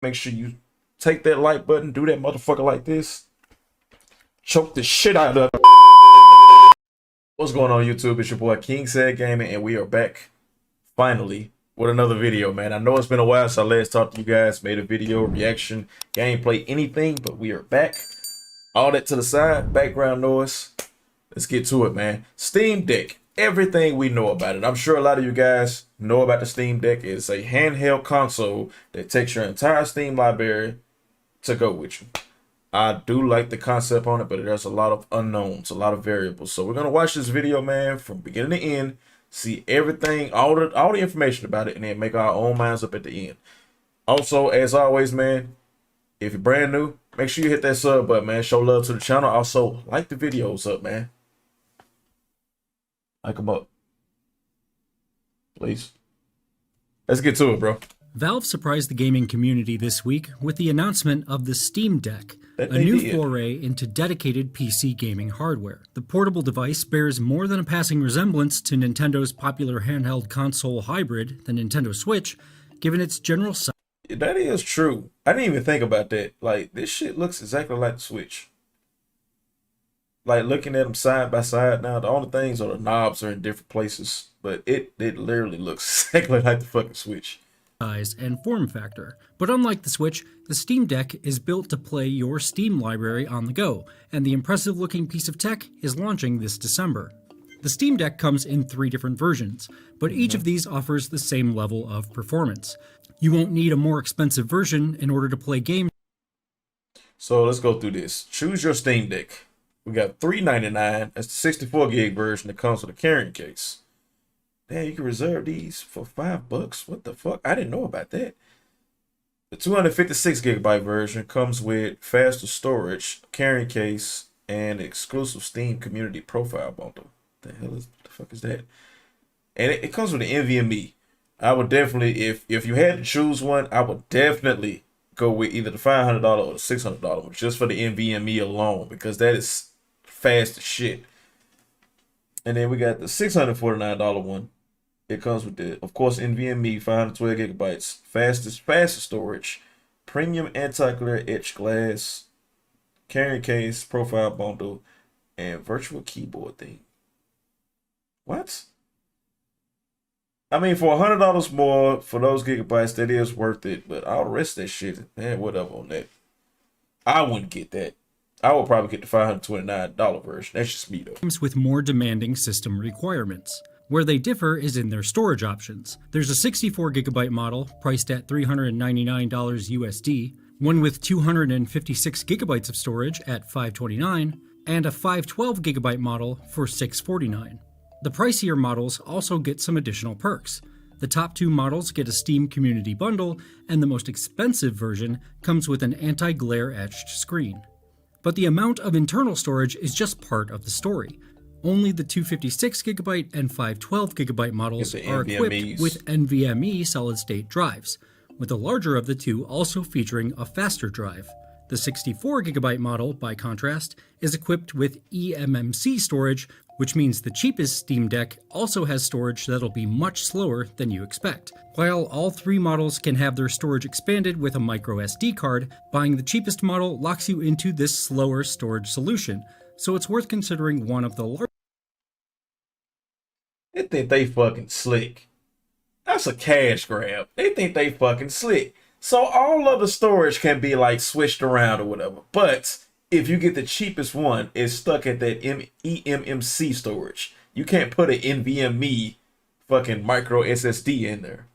Make sure you take that like button, do that motherfucker like this, choke the shit out of it. What's going on, YouTube? It's your boy KingCedGaming, and we are back finally with another video, man. I know it's been a while since I last talked to you guys, made a video, reaction, gameplay, anything, but we are back. All that to the side, background noise. Let's get to it, man. Steam Deck, everything we know about it. I'm sure a lot of you guys know about the Steam Deck. It's a handheld console that takes your entire Steam library to go with you. I do like the concept on it, but there's a lot of unknowns, a lot of variables. So we're gonna watch this video, man, from beginning to end, see everything, all the information about it, and then make our own minds up at the end. Also, as always, man, if you're brand new, make sure you hit that sub button, man. Show love to the channel. Also, like the videos up, man. Like them up, please. Let's get to it, bro. Valve surprised the gaming community this week with the announcement of the Steam Deck, a new foray into dedicated PC gaming hardware. The portable device bears more than a passing resemblance to Nintendo's popular handheld console hybrid, the Nintendo Switch, given its general size. That is true. I didn't even think about that. Like, this shit looks exactly like the Switch. Like, looking at them side by side now, the only things are the knobs are in different places, but it literally looks exactly like the fucking Switch. Size and form factor. But unlike the Switch, the Steam Deck is built to play your Steam library on the go, and the impressive looking piece of tech is launching this December. The Steam Deck comes in 3 different versions, but each of these offers the same level of performance. You won't need a more expensive version in order to play games. So let's go through this. Choose your Steam Deck. We got $399. That's the 64 gig version that comes with a carrying case. Damn, you can reserve these for $5. What the fuck? I didn't know about that. The 256 gigabyte version comes with faster storage, carrying case, and exclusive Steam community profile bundle. What the fuck is that? And it comes with an NVMe. I would definitely, if you had to choose one, I would definitely go with either the $500 or the $600 one, just for the NVMe alone, because that is fast as shit. And then we got the $649 one. It comes with the, of course, NVMe, 512 gigabytes, fastest storage, premium anti-glare etched glass, carrying case, profile bundle, and virtual keyboard thing. What? I mean, for $100 more for those gigabytes, that is worth it. But all the rest of that shit, man, whatever on that. I wouldn't get that. I would probably get the $529 version. That's just me, though. With more demanding system requirements. Where they differ is in their storage options. There's a 64 gigabyte model priced at $399 USD, one with 256 gigabytes of storage at $529, and a 512 gigabyte model for $649. The pricier models also get some additional perks. The top 2 models get a Steam Community Bundle, and the most expensive version comes with an anti-glare etched screen. But the amount of internal storage is just part of the story. Only the 256 gigabyte and 512 gigabyte models are equipped with NVMe solid-state drives, with the larger of the two also featuring a faster drive. The 64 gigabyte model, by contrast, is equipped with eMMC storage, which means the cheapest Steam Deck also has storage that'll be much slower than you expect. While all 3 models can have their storage expanded with a micro SD card, buying the cheapest model locks you into this slower storage solution, so it's worth considering one of the larger. They think they fucking slick. That's a cash grab. They think they fucking slick. So all of the storage can be like switched around or whatever. But if you get the cheapest one, it's stuck at that eMMC storage. You can't put an NVMe fucking micro SSD in there.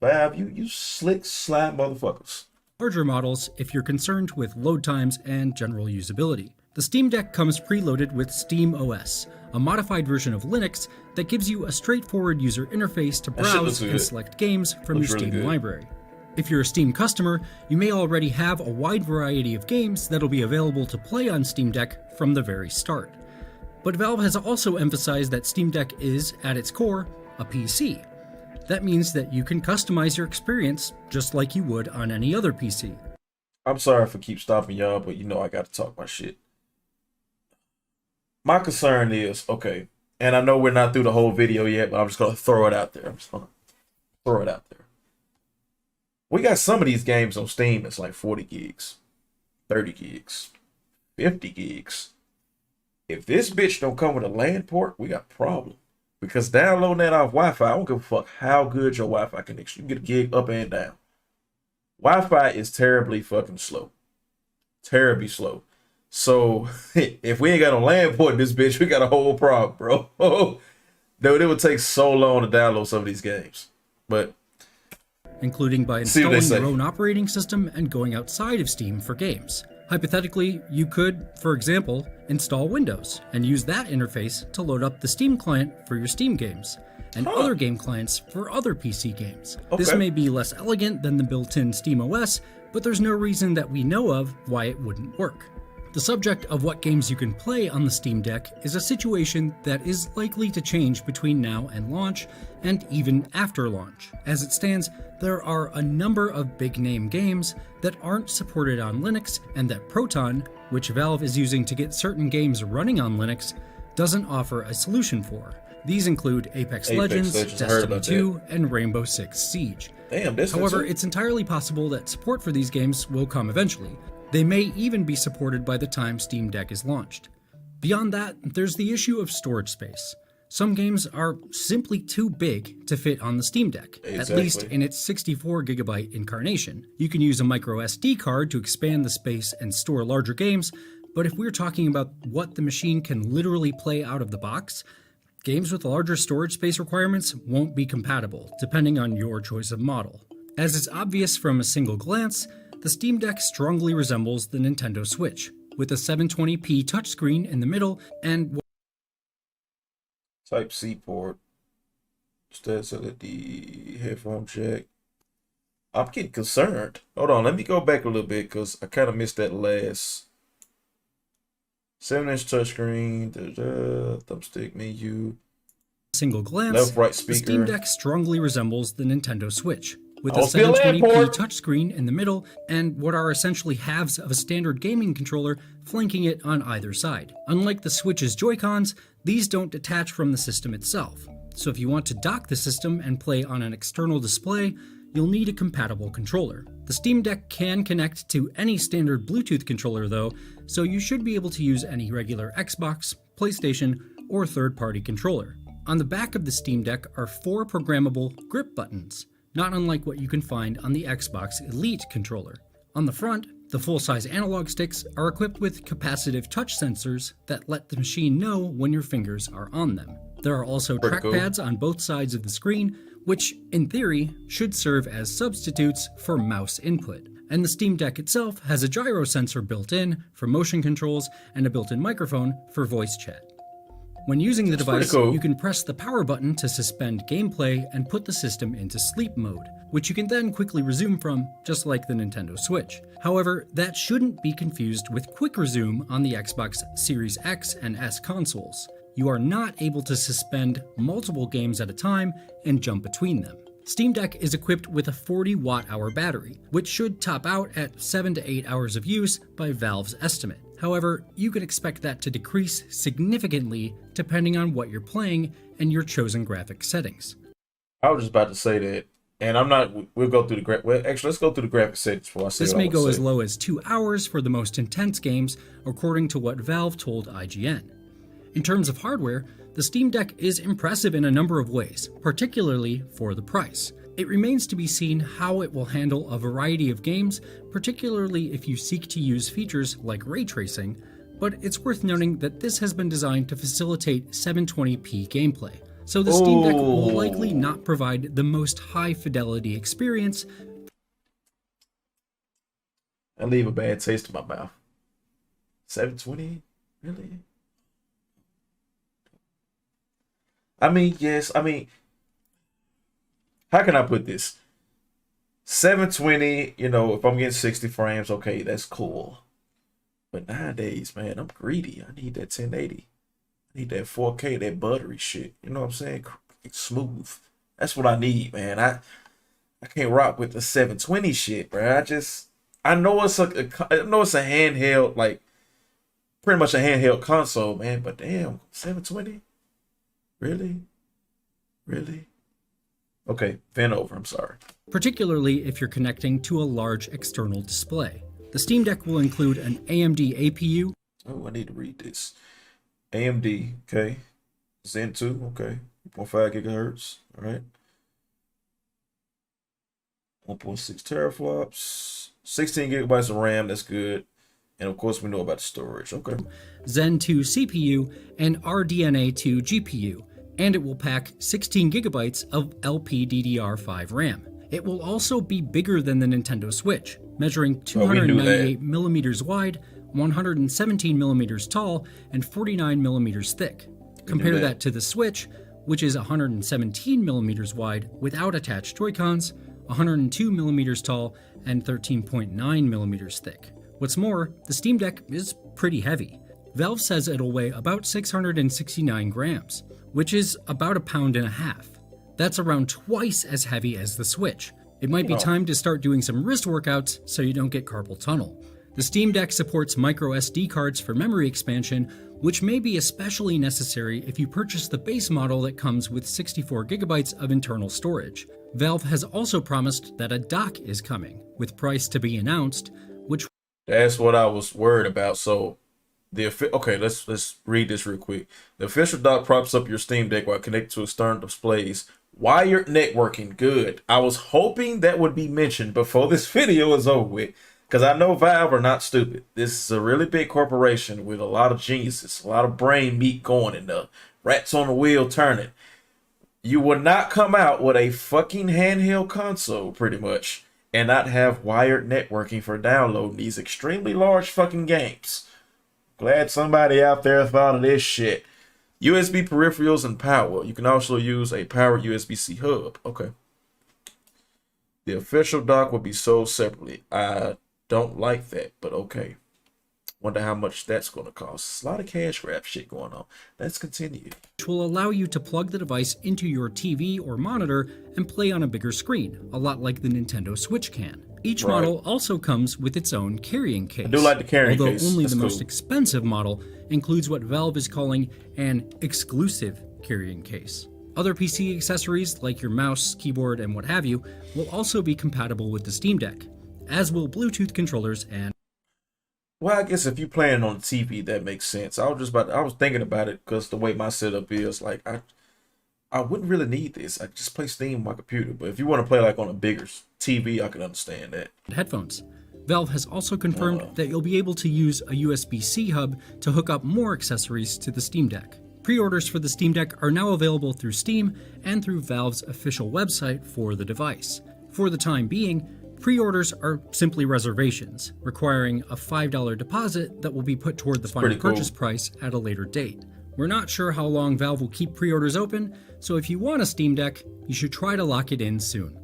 Fab, you slick slime motherfuckers. Larger models if you're concerned with load times and general usability. The Steam Deck comes preloaded with Steam OS, a modified version of Linux that gives you a straightforward user interface to browse and select games from your Steam library. If you're a Steam customer, you may already have a wide variety of games that'll be available to play on Steam Deck from the very start. But Valve has also emphasized that Steam Deck is, at its core, a PC. That means that you can customize your experience just like you would on any other PC. I'm sorry for keep stopping y'all, but you know I gotta talk my shit. My concern is, okay, and I know we're not through the whole video yet, but I'm just gonna throw it out there. I'm just gonna throw it out there. We got some of these games on Steam that's like 40 gigs, 30 gigs, 50 gigs. If this bitch don't come with a LAN port, we got a problem. Because downloading that off Wi-Fi, I don't give a fuck how good your Wi-Fi connection. You can get a gig up and down. Wi-Fi is terribly fucking slow. Terribly slow. So if we ain't got no LAN port in this bitch, we got a whole problem, bro. Dude, it would take so long to download some of these games. But including by installing your own operating system and going outside of Steam for games. Hypothetically, you could, for example, install Windows and use that interface to load up the Steam client for your Steam games, and other game clients for other PC games. Okay. This may be less elegant than the built-in Steam OS, but there's no reason that we know of why it wouldn't work. The subject of what games you can play on the Steam Deck is a situation that is likely to change between now and launch, and even after launch. As it stands, there are a number of big-name games that aren't supported on Linux, and that Proton, which Valve is using to get certain games running on Linux, doesn't offer a solution for. These include Apex Legends, Destiny 2, and Rainbow Six Siege. Damn, however, it's entirely possible that support for these games will come eventually. They may even be supported by the time Steam Deck is launched. Beyond that, there's the issue of storage space. Some games are simply too big to fit on the Steam Deck, at least in its 64GB incarnation. You can use a micro SD card to expand the space and store larger games, but if we're talking about what the machine can literally play out of the box, games with larger storage space requirements won't be compatible, depending on your choice of model. As is obvious from a single glance, the Steam Deck strongly resembles the Nintendo Switch, with a 720p touchscreen in the middle and Type-C port. Stats at the headphone jack. I'm getting concerned. Hold on, let me go back a little bit because I kind of missed that last 7-inch touchscreen, thumbstick menu. Single glance, left, right speaker. The Steam Deck strongly resembles the Nintendo Switch, with a 720p touchscreen in the middle and what are essentially halves of a standard gaming controller flanking it on either side. Unlike the Switch's Joy-Cons, these don't detach from the system itself. So if you want to dock the system and play on an external display, you'll need a compatible controller. The Steam Deck can connect to any standard Bluetooth controller though, so you should be able to use any regular Xbox, PlayStation, or third-party controller. On the back of the Steam Deck are 4 programmable grip buttons, not unlike what you can find on the Xbox Elite controller. On the front, the full-size analog sticks are equipped with capacitive touch sensors that let the machine know when your fingers are on them. There are also trackpads on both sides of the screen, which, in theory, should serve as substitutes for mouse input. And the Steam Deck itself has a gyro sensor built in for motion controls and a built-in microphone for voice chat. When using the device, you can press the power button to suspend gameplay and put the system into sleep mode, which you can then quickly resume from, just like the Nintendo Switch. However, that shouldn't be confused with Quick Resume on the Xbox Series X and S consoles. You are not able to suspend multiple games at a time and jump between them. Steam Deck is equipped with a 40 watt-hour battery, which should top out at 7 to 8 hours of use by Valve's estimate. However, you can expect that to decrease significantly depending on what you're playing and your chosen graphic settings. I was just about to say that, and I'm not. We'll go through the let's go through the graphic settings before I say. This may go as low as 2 hours for the most intense games, according to what Valve told IGN. In terms of hardware, the Steam Deck is impressive in a number of ways, particularly for the price. It remains to be seen how it will handle a variety of games, particularly if you seek to use features like ray tracing, but it's worth noting that this has been designed to facilitate 720p gameplay, so the Steam Deck will likely not provide the most high-fidelity experience. I leave a bad taste in my mouth. 720? Really? Yes, how can I put this? 720, if I'm getting 60 frames, okay, that's cool. But nowadays, man, I'm greedy. I need that 1080. I need that 4K, that buttery shit. You know what I'm saying? It's smooth. That's what I need, man. I can't rock with the 720 shit, bro. I know it's a handheld, like pretty much a handheld console, man. But damn, 720? Really? Okay, vent over, I'm sorry. particularly if you're connecting to a large external display. The Steam Deck will include an AMD APU. Oh, I need to read this. AMD, okay. Zen 2, okay. 3.5 gigahertz, all right. 1.6 teraflops, 16 gigabytes of RAM, that's good. And of course, we know about the storage, okay. Zen 2 CPU, and RDNA 2 GPU, and it will pack 16 gigabytes of LPDDR5 RAM. It will also be bigger than the Nintendo Switch, measuring 298 millimeters wide, 117 millimeters tall, and 49 millimeters thick. Compare that to the Switch, which is 117 millimeters wide without attached Joy-Cons, 102 millimeters tall, and 13.9 millimeters thick. What's more, the Steam Deck is pretty heavy. Valve says it'll weigh about 669 grams, which is about a pound and a half. That's around twice as heavy as the Switch. It might be time to start doing some wrist workouts so you don't get carpal tunnel. The Steam Deck supports micro SD cards for memory expansion, which may be especially necessary if you purchase the base model that comes with 64 gigabytes of internal storage. Valve has also promised that a dock is coming, with price to be announced, which... That's what I was worried about. So, okay, let's read this real quick. The official dock props up your Steam Deck while connected to external displays. Wired networking, good. I was hoping that would be mentioned before this video is over with, because I know Valve are not stupid. This is a really big corporation with a lot of geniuses, a lot of brain meat going, and the rats on the wheel turning. You would not come out with a fucking handheld console, pretty much, and not have wired networking for downloading these extremely large fucking games. Glad somebody out there thought of this shit. USB peripherals and power. You can also use a powered USB-C hub. Okay. The official dock will be sold separately. I don't like that, but okay. Wonder how much that's going to cost. It's a lot of cash grab shit going on. Let's continue. Which will allow you to plug the device into your TV or monitor and play on a bigger screen, a lot like the Nintendo Switch can. Each model also comes with its own carrying case. I do like the carrying case. Although only That's the cool. most expensive model includes what Valve is calling an exclusive carrying case. Other PC accessories like your mouse, keyboard, and what have you will also be compatible with the Steam Deck, as will Bluetooth controllers and... Well, I guess if you're playing on the TV, that makes sense. I was thinking about it because the way my setup is, like, I wouldn't really need this. I just play Steam on my computer. But if you want to play like on a bigger TV, I can understand that. Headphones. Valve has also confirmed that you'll be able to use a USB-C hub to hook up more accessories to the Steam Deck. Pre-orders for the Steam Deck are now available through Steam and through Valve's official website for the device. For the time being, pre-orders are simply reservations, requiring a $5 deposit that will be put toward the final purchase price at a later date. We're not sure how long Valve will keep pre-orders open, so if you want a Steam Deck, you should try to lock it in soon.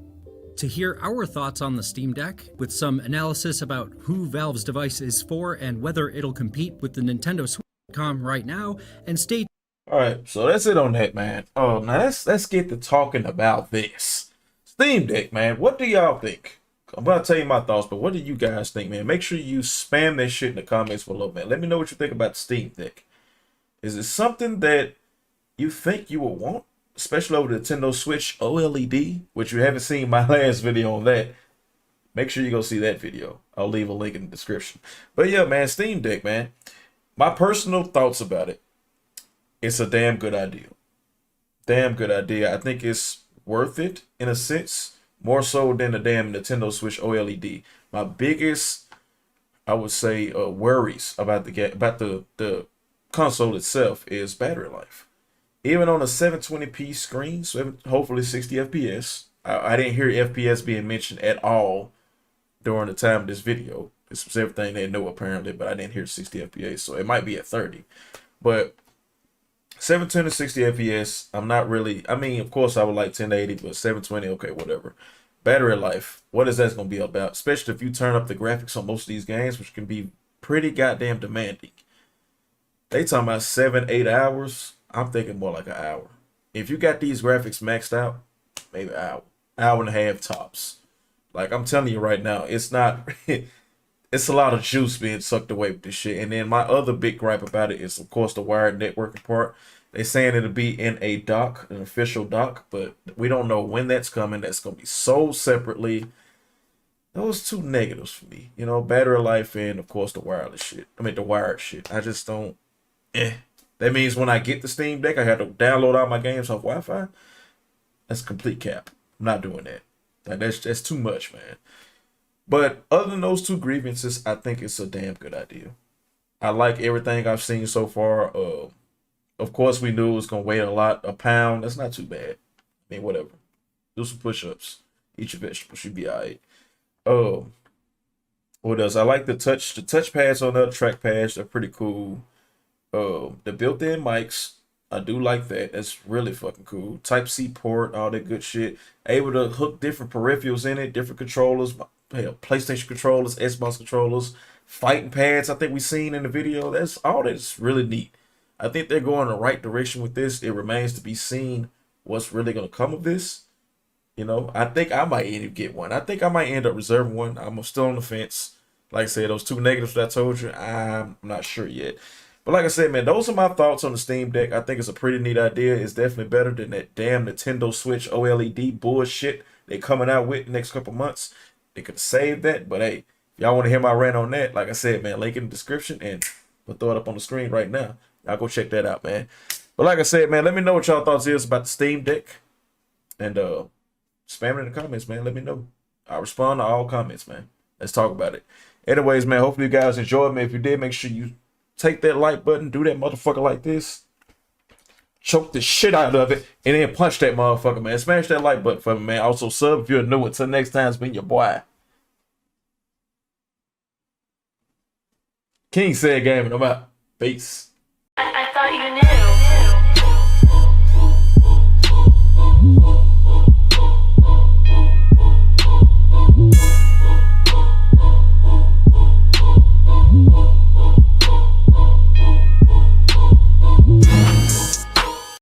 To hear our thoughts on the Steam Deck, with some analysis about who Valve's device is for and whether it'll compete with the Nintendo Switch right now, and stay tuned. All right, so that's it on that, man. Oh, now let's get to talking about this Steam Deck, man. What do y'all think? I'm gonna tell you my thoughts, but what do you guys think, man? Make sure you spam that shit in the comments below, man. Let me know what you think about the Steam Deck. Is it something that you think you will want, especially over the Nintendo Switch OLED, which you haven't seen my last video on that? Make sure you go see that video. I'll leave a link in the description. But yeah, man, Steam Deck, man. My personal thoughts about it. It's a damn good idea. Damn good idea. I think it's worth it in a sense, more so than the damn Nintendo Switch OLED. My biggest, I would say, worries about the console itself is battery life. Even on a 720p screen, so hopefully 60 FPS. I didn't hear FPS being mentioned at all during the time of this video. This was everything they know apparently, but I didn't hear 60 FPS, so it might be at 30. But 720 to 60 FPS, I'm not really, I mean, of course I would like 1080, but 720, okay, whatever. Battery life, what is that going to be about? Especially if you turn up the graphics on most of these games, which can be pretty goddamn demanding. They talking about 7-8 hours. I'm thinking more like an hour. If you got these graphics maxed out, maybe an hour and a half tops. Like I'm telling you right now, it's not, it's a lot of juice being sucked away with this shit. And then my other big gripe about it is, of course, the wired networking part. They saying it'll be in a dock, an official dock, but we don't know when that's coming. That's gonna be sold separately. Those two negatives for me, you know, battery life and of course the wireless shit. I mean the wired shit. I just don't. Eh. That means when I get the Steam Deck, I have to download all my games off Wi-Fi. That's complete cap. I'm not doing that. Like that's too much, man. But other than those two grievances, I think it's a damn good idea. I like everything I've seen so far. Of course, we knew it was gonna weigh a lot, a pound. That's not too bad. I mean, whatever. Do some push-ups. Eat your vegetables. You'll be alright. Oh, what else? I like the touch pads on the track pads. They're pretty cool. The built-in mics, I do like that. That's really fucking cool. Type C port, all that good shit. Able to hook different peripherals in it, different controllers, hell, PlayStation controllers, Xbox controllers, fighting pads. I think we seen in the video. That's all. That's really neat. I think they're going the right direction with this. It remains to be seen what's really gonna come of this. You know, I think I might end up get one. I think I might end up reserving one. I'm still on the fence. Like I said, those two negatives that I told you, I'm not sure yet. But like I said, man, those are my thoughts on the Steam Deck. I think it's a pretty neat idea. It's definitely better than that damn Nintendo Switch OLED bullshit they coming out with the next couple months. They could save that, but hey, if y'all want to hear my rant on that, like I said, man, link in the description and we'll throw it up on the screen right now. Y'all go check that out, man. But like I said, man, let me know what y'all thoughts is about the Steam Deck. And spam it in the comments, man. Let me know. I'll respond to all comments, man. Let's talk about it. Anyways, man, hopefully you guys enjoyed, man. If you did, make sure you take that like button, do that motherfucker like this, choke the shit out of it, and then punch that motherfucker, man. Smash that like button for me, man. Also, sub if you're new. Until next time, it's been your boy, KingCedGaming. I'm out. Peace. I thought you knew.